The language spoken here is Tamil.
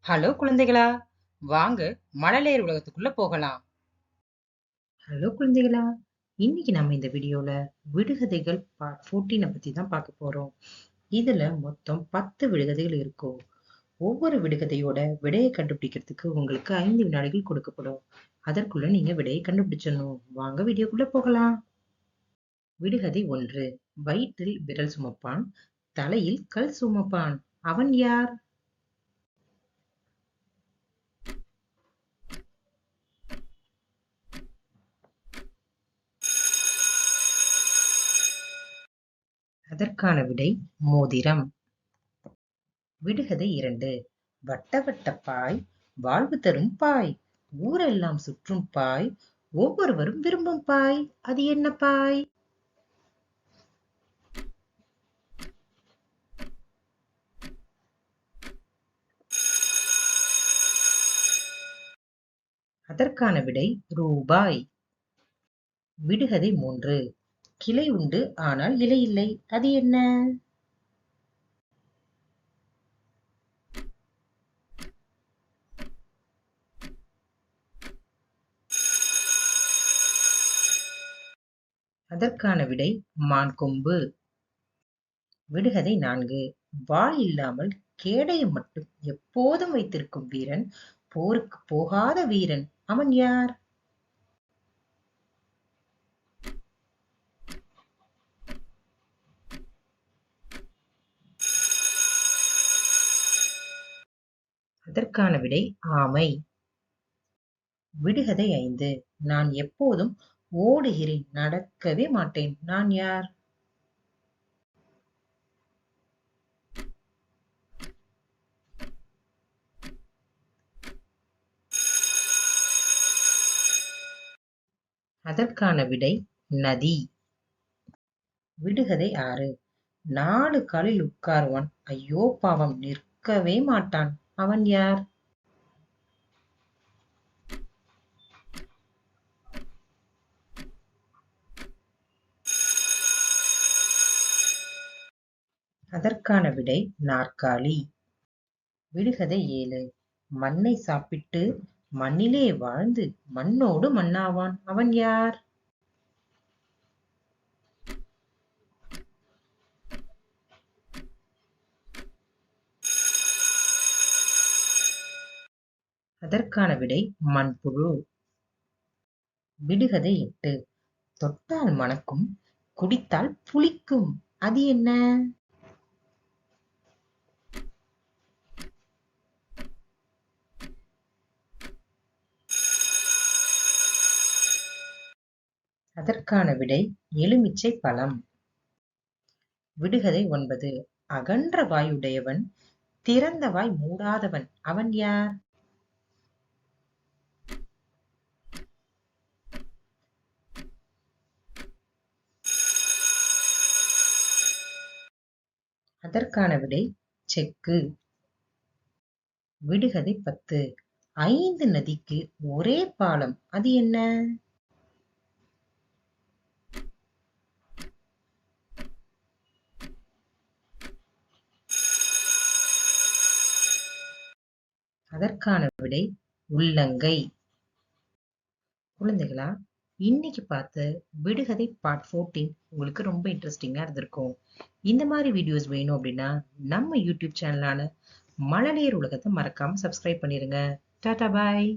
ஹலோ குழந்தைகளா, வாங்க மழலையர் உலகத்துக்குள்ள போகலாம். ஹலோ குழந்தைகளா, இன்னைக்கு நம்ம இந்த வீடியோல விடுகதைகள் பார்ட் 14 பத்தி தான் பார்க்க போறோம். இதுல மொத்தம் 10 விடுகதைகள் இருக்கும். ஒவ்வொரு விடுகதையோட விடையை கண்டுபிடிக்கிறதுக்கு உங்களுக்கு 5 வினாடிகள் கொடுக்கப்படும். அதற்குள்ள நீங்க விடையை கண்டுபிடிச்சிடணும். வாங்க வீடியோக்குள்ள போகலாம். விடுகதை 1. வயிற்றில் விரல் சுமப்பான், தலையில் கல் சுமப்பான். அவன் யார்? அதற்கான விடை மோதிரம். விடுகதை 2. வட்ட வட்ட பாய், வாழ்வு தரும் பாய், ஊரெல்லாம் சுற்றும் பாய், ஒவ்வொருவரும் விரும்பும் பாய். அது என்ன பாய்? அதற்கான விடை ரூபாய். விடுகதை 3. கிளை உண்டு ஆனால் இலை இல்லை. அது என்ன? அதற்கான விடை மான் கொம்பு. விடுகதை 4. வாள் இல்லாமல் கேடயம் மட்டும் எப்போதும் வைத்திருக்கும் வீரன், போருக்கு போகாத வீரன். அவன் யார்? அதற்கான விடை ஆமை. விடுகதை 5. நான் எப்போதும் ஓடுகிறேன், நடக்கவே மாட்டேன். நான் யார்? அதற்கான விடை நதி. விடுகதை 6. 4 காலில் உட்காருவான், ஐயோ பாவம் நிற்கவே மாட்டான். அவன் யார்? அதற்கான விடை நாற்காலி. விடுகதை 7. மண்ணை சாப்பிட்டு மண்ணிலே வாழ்ந்து மண்ணோடு மண்ணாவான். அவன் யார்? அதற்கான விடை மண்புழு. விடுகதை 8. தொட்டால் மணக்கும், குடித்தால் புளிக்கும். அது என்ன? அதற்கான விடை எலுமிச்சை பழம். விடுகதை 9. அகன்ற வாயுடையவன், திறந்த வாய் மூடாதவன். அவன் யார்? அதற்கான விடை செக்கு. விடுகதை 10. 5 நதிக்கு ஒரே பாலம். அது என்ன? அதற்கான விடை உள்ளங்கை. குழந்தைகளா, இன்னைக்கு பார்த்த விடுகதை பார்ட் 14 உங்களுக்கு ரொம்ப இன்ட்ரெஸ்டிங்கா இருந்திருக்கும். இந்த மாதிரி வீடியோஸ் வேணும் அப்படின்னா நம்ம யூடியூப் சேனலான மழலையர் உலகத்தை மறக்காம சப்ஸ்கிரைப் பண்ணிருங்க. டாடா பாய்.